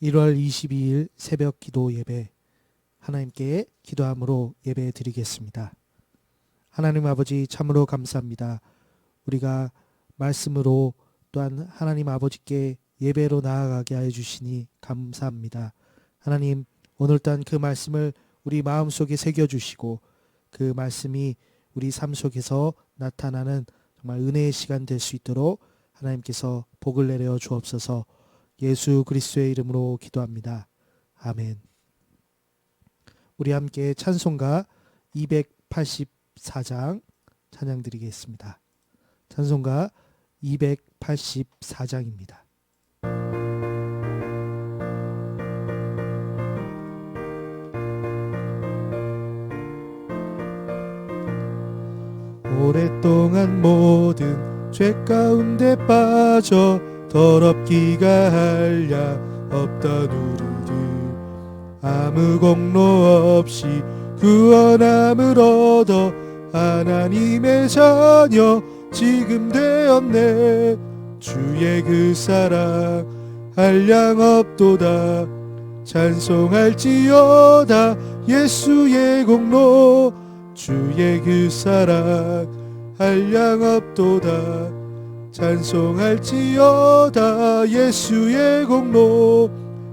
1월 22일 새벽 기도 예배 하나님께 기도함으로 예배 드리겠습니다. 하나님 아버지 참으로 감사합니다. 우리가 말씀으로 또한 하나님 아버지께 예배로 나아가게 하여 주시니 감사합니다. 하나님 오늘 또한 그 말씀을 우리 마음속에 새겨주시고 그 말씀이 우리 삶 속에서 나타나는 정말 은혜의 시간 될 수 있도록 하나님께서 복을 내려 주옵소서. 예수 그리스도의 이름으로 기도합니다. 아멘. 우리 함께 찬송가 284장 찬양 드리겠습니다. 찬송가 284장입니다. 오랫동안 모든 죄 가운데 빠져 더럽기가 한량 없던 우리들 아무 공로 없이 구원함을 얻어 하나님의 자녀 지금 되었네. 주의 그 사랑 한량 없도다. 찬송할지어다 예수의 공로. 주의 그 사랑 한량 없도다. 찬송할지어다 예수의 공로.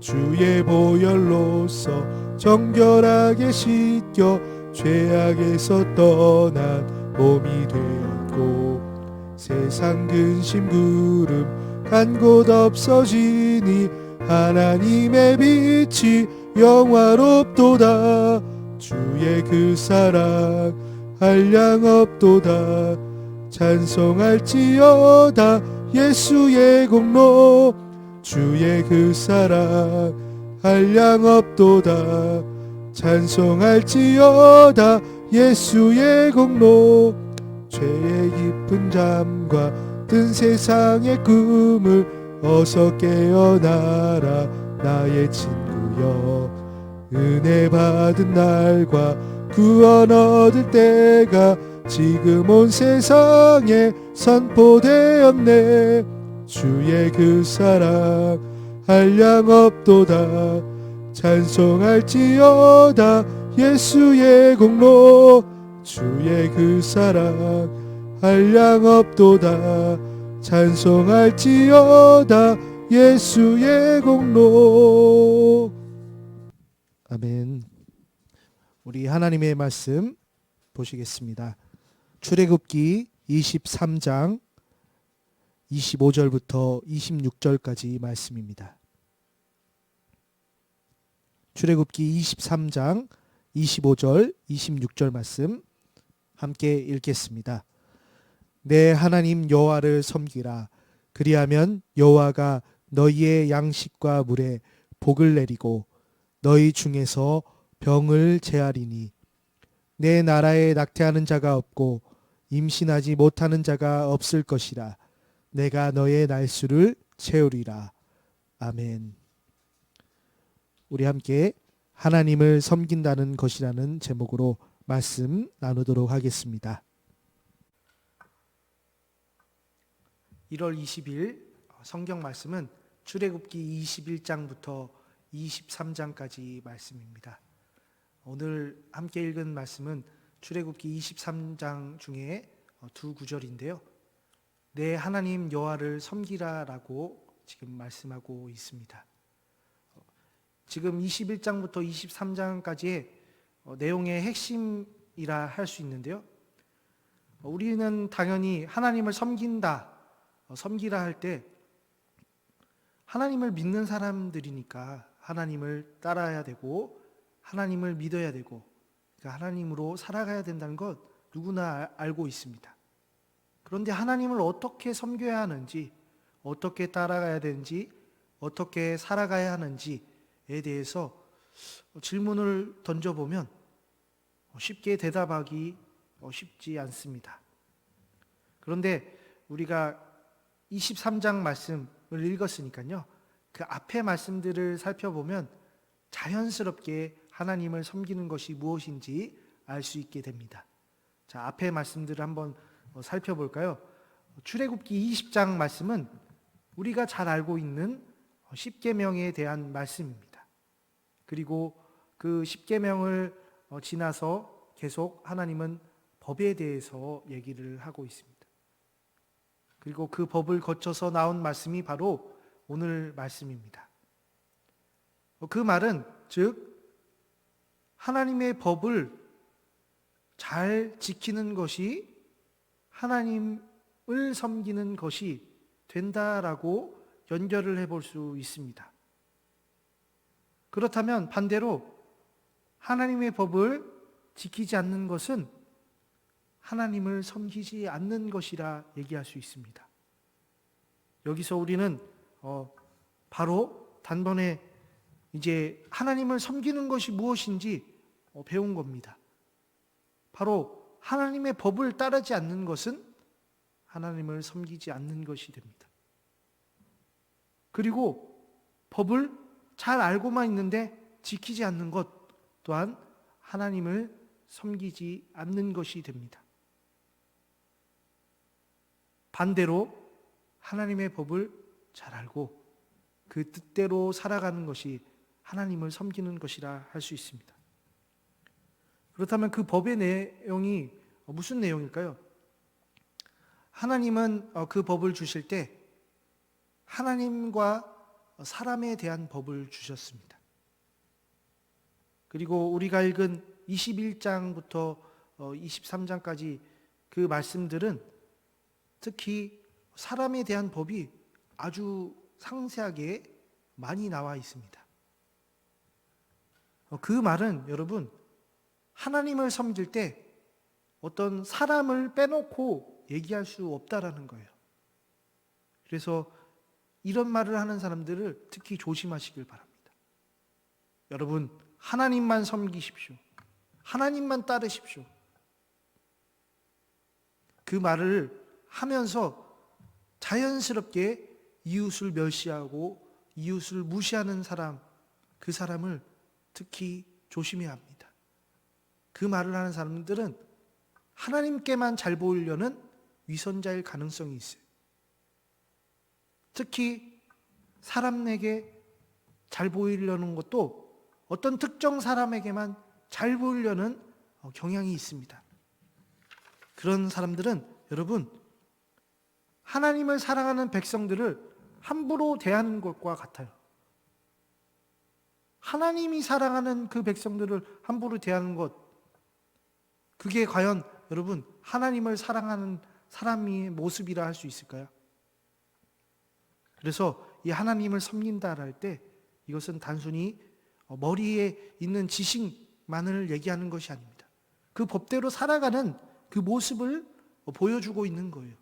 주의 보혈로서 정결하게 씻겨 죄악에서 떠난 몸이 되었고 세상 근심 구름 간 곳 없어지니 하나님의 빛이 영화롭도다. 주의 그 사랑 한량 없도다. 찬송할지어다 예수의 공로. 주의 그 사랑 한량 없도다. 찬송할지어다 예수의 공로. 죄의 깊은 잠과 든 세상의 꿈을 어서 깨어나라 나의 친구여. 은혜 받은 날과 구원 얻을 때가 지금 온 세상에 선포되었네. 주의 그 사랑 한량 없도다. 찬송할지어다 예수의 공로. 주의 그 사랑 한량 없도다. 찬송할지어다 예수의 공로. 아멘. 우리 하나님의 말씀 보시겠습니다. 출애굽기 23장 25절부터 26절까지 말씀입니다. 출애굽기 23장 25절 26절 말씀 함께 읽겠습니다. 내 하나님 여호와를 섬기라. 그리하면 여호와가 너희의 양식과 물에 복을 내리고 너희 중에서 병을 제하리니 내 나라에 낙태하는 자가 없고 임신하지 못하는 자가 없을 것이라. 내가 너의 날수를 채우리라. 아멘. 우리 함께 하나님을 섬긴다는 것이라는 제목으로 말씀 나누도록 하겠습니다. 1월 20일 성경 말씀은 출애굽기 21장부터 23장까지 말씀입니다. 오늘 함께 읽은 말씀은 출애굽기 23장 중에 두 구절인데요. 내 하나님 여호와를 섬기라라고 지금 말씀하고 있습니다. 지금 21장부터 23장까지의 내용의 핵심이라 할 수 있는데요. 우리는 당연히 하나님을 섬긴다, 섬기라 할 때 하나님을 믿는 사람들이니까 하나님을 따라야 되고 하나님을 믿어야 되고 그러니까 하나님으로 살아가야 된다는 것 누구나 알고 있습니다. 그런데 하나님을 어떻게 섬겨야 하는지, 어떻게 따라가야 되는지, 어떻게 살아가야 하는지에 대해서 질문을 던져보면 쉽게 대답하기 쉽지 않습니다. 그런데 우리가 23장 말씀을 읽었으니까요. 그 앞에 말씀들을 살펴보면 자연스럽게 하나님을 섬기는 것이 무엇인지 알 수 있게 됩니다. 자, 앞에 말씀들을 한번 살펴볼까요? 출애굽기 20장 말씀은 우리가 잘 알고 있는 십계명에 대한 말씀입니다. 그리고 그 십계명을 지나서 계속 하나님은 법에 대해서 얘기를 하고 있습니다. 그리고 그 법을 거쳐서 나온 말씀이 바로 오늘 말씀입니다. 그 말은 즉 하나님의 법을 잘 지키는 것이 하나님을 섬기는 것이 된다라고 연결을 해볼 수 있습니다. 그렇다면 반대로 하나님의 법을 지키지 않는 것은 하나님을 섬기지 않는 것이라 얘기할 수 있습니다. 여기서 우리는 바로 단번에 이제 하나님을 섬기는 것이 무엇인지 배운 겁니다. 바로 하나님의 법을 따르지 않는 것은 하나님을 섬기지 않는 것이 됩니다. 그리고 법을 잘 알고만 있는데 지키지 않는 것 또한 하나님을 섬기지 않는 것이 됩니다. 반대로 하나님의 법을 잘 알고 그 뜻대로 살아가는 것이 하나님을 섬기는 것이라 할 수 있습니다. 그렇다면 그 법의 내용이 무슨 내용일까요? 하나님은 그 법을 주실 때 하나님과 사람에 대한 법을 주셨습니다. 그리고 우리가 읽은 21장부터 23장까지 그 말씀들은 특히 사람에 대한 법이 아주 상세하게 많이 나와 있습니다. 그 말은 여러분 하나님을 섬길 때 어떤 사람을 빼놓고 얘기할 수 없다라는 거예요. 그래서 이런 말을 하는 사람들을 특히 조심하시길 바랍니다. 여러분 하나님만 섬기십시오. 하나님만 따르십시오. 그 말을 하면서 자연스럽게 이웃을 멸시하고 이웃을 무시하는 사람, 그 사람을 특히 조심해야 합니다. 그 말을 하는 사람들은 하나님께만 잘 보이려는 위선자일 가능성이 있어요. 특히 사람에게 잘 보이려는 것도 어떤 특정 사람에게만 잘 보이려는 경향이 있습니다. 그런 사람들은 여러분 하나님을 사랑하는 백성들을 함부로 대하는 것과 같아요. 하나님이 사랑하는 그 백성들을 함부로 대하는 것, 그게 과연 여러분 하나님을 사랑하는 사람의 모습이라 할 수 있을까요? 그래서 이 하나님을 섬긴다 할 때 이것은 단순히 머리에 있는 지식만을 얘기하는 것이 아닙니다. 그 법대로 살아가는 그 모습을 보여주고 있는 거예요.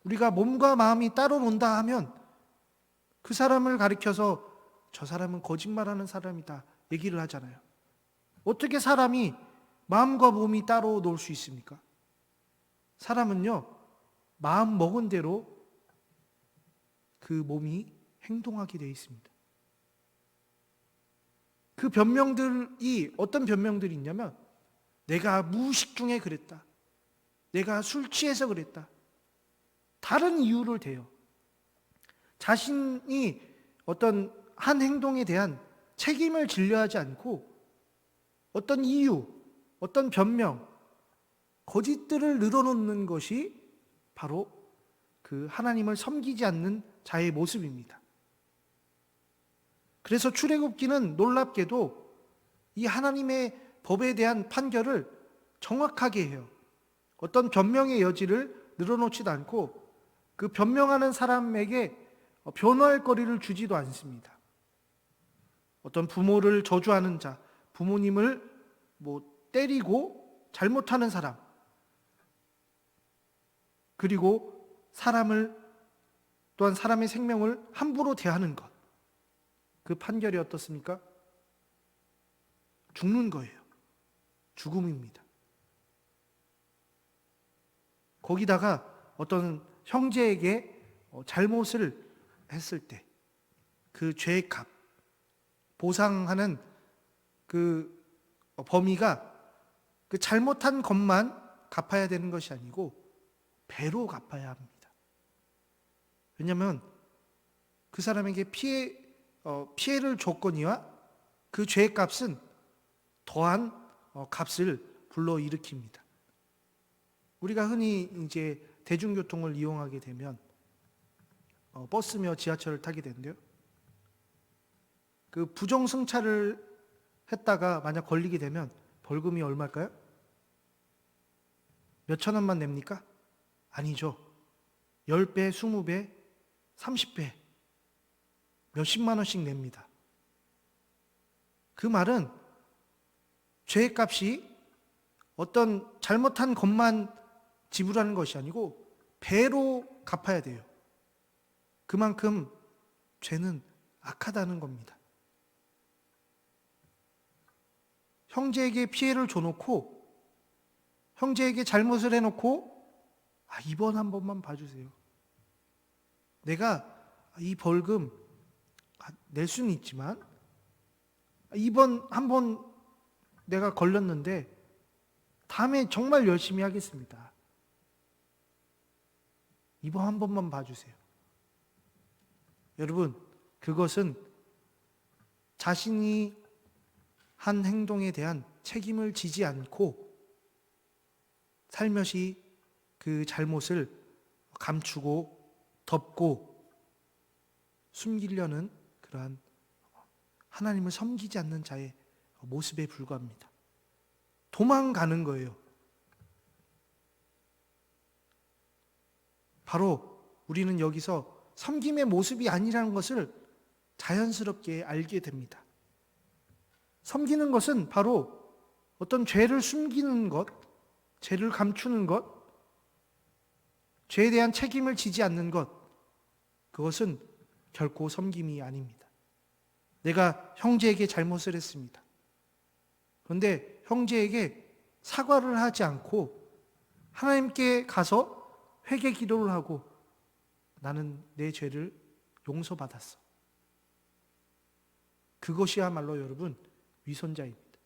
우리가 몸과 마음이 따로 논다 하면 그 사람을 가리켜서 저 사람은 거짓말하는 사람이다 얘기를 하잖아요. 어떻게 사람이 마음과 몸이 따로 놀 수 있습니까? 사람은요 마음 먹은 대로 그 몸이 행동하게 되어 있습니다. 그 변명들이 어떤 변명들이 있냐면 내가 무의식 중에 그랬다. 내가 술 취해서 그랬다. 다른 이유를 대요. 자신이 어떤 한 행동에 대한 책임을 진려하지 않고 어떤 이유, 어떤 변명, 거짓들을 늘어놓는 것이 바로 그 하나님을 섬기지 않는 자의 모습입니다. 그래서 출애굽기는 놀랍게도 이 하나님의 법에 대한 판결을 정확하게 해요. 어떤 변명의 여지를 늘어놓지도 않고 그 변명하는 사람에게 변호할 거리를 주지도 않습니다. 어떤 부모를 저주하는 자, 부모님을 때리고 잘못하는 사람, 그리고 사람을 또한 사람의 생명을 함부로 대하는 것, 그 판결이 어떻습니까? 죽는 거예요. 죽음입니다. 거기다가 어떤 형제에게 잘못을 했을 때 그 죄의 값, 보상하는 그 범위가 그 잘못한 것만 갚아야 되는 것이 아니고 배로 갚아야 합니다. 왜냐하면 그 사람에게 피해를 줬거니와 그 죄의 값은 더한 값을 불러일으킵니다. 우리가 흔히 이제 대중교통을 이용하게 되면 버스며 지하철을 타게 되는데요. 그 부정승차를 했다가 만약 걸리게 되면 벌금이 얼마일까요? 몇천 원만 냅니까? 아니죠. 10배, 20배, 30배, 몇십만 원씩 냅니다. 그 말은 죄의 값이 어떤 잘못한 것만 지불하는 것이 아니고 배로 갚아야 돼요. 그만큼 죄는 악하다는 겁니다. 형제에게 피해를 줘놓고 형제에게 잘못을 해놓고 이번 한 번만 봐주세요. 내가 이 벌금 낼 수는 있지만 이번 한 번 내가 걸렸는데 다음에 정말 열심히 하겠습니다. 이번 한 번만 봐주세요. 여러분, 그것은 자신이 한 행동에 대한 책임을 지지 않고 살며시 그 잘못을 감추고 덮고 숨기려는 그러한 하나님을 섬기지 않는 자의 모습에 불과합니다. 도망가는 거예요. 바로 우리는 여기서 섬김의 모습이 아니라는 것을 자연스럽게 알게 됩니다. 섬기는 것은 바로 어떤 죄를 숨기는 것, 죄를 감추는 것, 죄에 대한 책임을 지지 않는 것, 그것은 결코 섬김이 아닙니다. 내가 형제에게 잘못을 했습니다. 그런데 형제에게 사과를 하지 않고 하나님께 가서 회개 기도를 하고 나는 내 죄를 용서받았어. 그것이야말로 여러분 위선자입니다.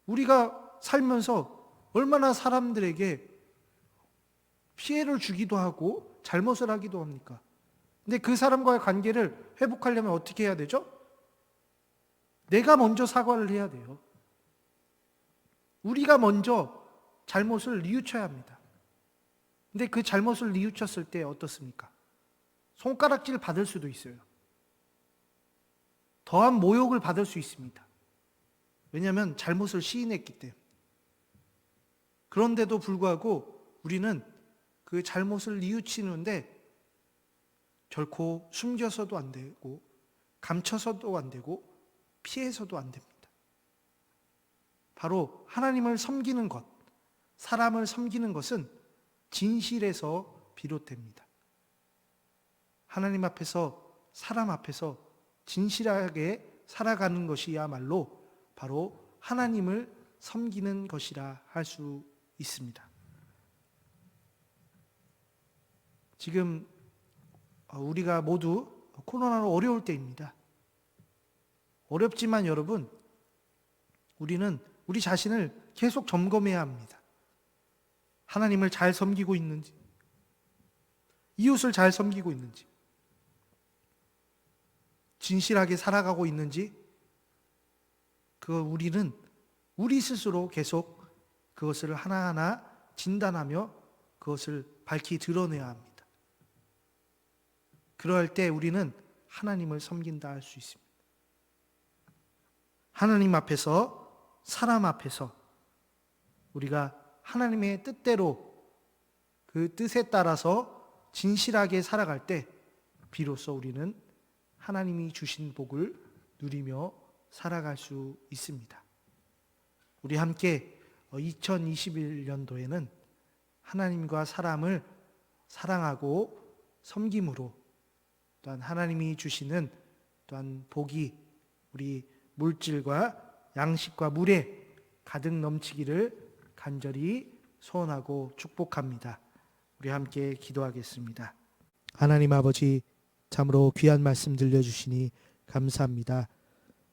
우리가 살면서 얼마나 사람들에게 피해를 주기도 하고 잘못을 하기도 합니까? 근데 그 사람과의 관계를 회복하려면 어떻게 해야 되죠? 내가 먼저 사과를 해야 돼요. 우리가 먼저 잘못을 뉘우쳐야 합니다. 근데 그 잘못을 뉘우쳤을 때 어떻습니까? 손가락질 받을 수도 있어요. 더한 모욕을 받을 수 있습니다. 왜냐하면 잘못을 시인했기 때문에. 그런데도 불구하고 우리는 그 잘못을 뉘우치는데 결코 숨겨서도 안 되고 감춰서도 안 되고 피해서도 안 됩니다. 바로 하나님을 섬기는 것, 사람을 섬기는 것은 진실에서 비롯됩니다. 하나님 앞에서 사람 앞에서 진실하게 살아가는 것이야말로 바로 하나님을 섬기는 것이라 할 수 있습니다. 지금 우리가 모두 코로나로 어려울 때입니다. 어렵지만 여러분, 우리는 우리 자신을 계속 점검해야 합니다. 하나님을 잘 섬기고 있는지, 이웃을 잘 섬기고 있는지, 진실하게 살아가고 있는지, 우리는 우리 스스로 계속 그것을 하나하나 진단하며 그것을 밝히 드러내야 합니다. 그럴 때 우리는 하나님을 섬긴다 할 수 있습니다. 하나님 앞에서, 사람 앞에서 우리가 하나님의 뜻대로 그 뜻에 따라서 진실하게 살아갈 때 비로소 우리는 하나님이 주신 복을 누리며 살아갈 수 있습니다. 우리 함께 2021년도에는 하나님과 사람을 사랑하고 섬김으로 또한 하나님이 주시는 또한 복이 우리 물질과 양식과 물에 가득 넘치기를 간절히 소원하고 축복합니다. 우리 함께 기도하겠습니다. 하나님 아버지, 참으로 귀한 말씀 들려주시니 감사합니다.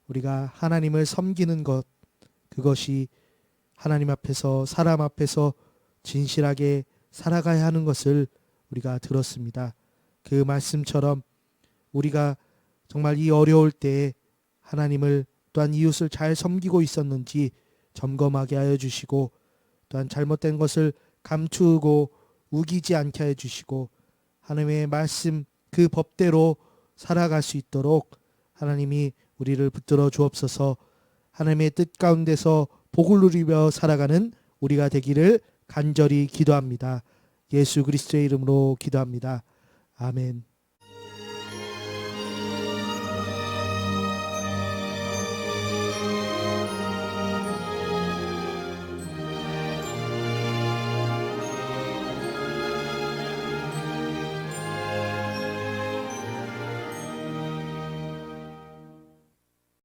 우리가 하나님을 섬기는 것, 그것이 하나님 앞에서, 사람 앞에서 진실하게 살아가야 하는 것을 우리가 들었습니다. 그 말씀처럼 우리가 정말 이 어려울 때에 하나님을 또한 이웃을 잘 섬기고 있었는지 점검하게 하여 주시고, 또한 잘못된 것을 감추고 우기지 않게 해 주시고, 하나님의 말씀 그 법대로 살아갈 수 있도록 하나님이 우리를 붙들어 주옵소서. 하나님의 뜻 가운데서 복을 누리며 살아가는 우리가 되기를 간절히 기도합니다. 예수 그리스도의 이름으로 기도합니다. 아멘.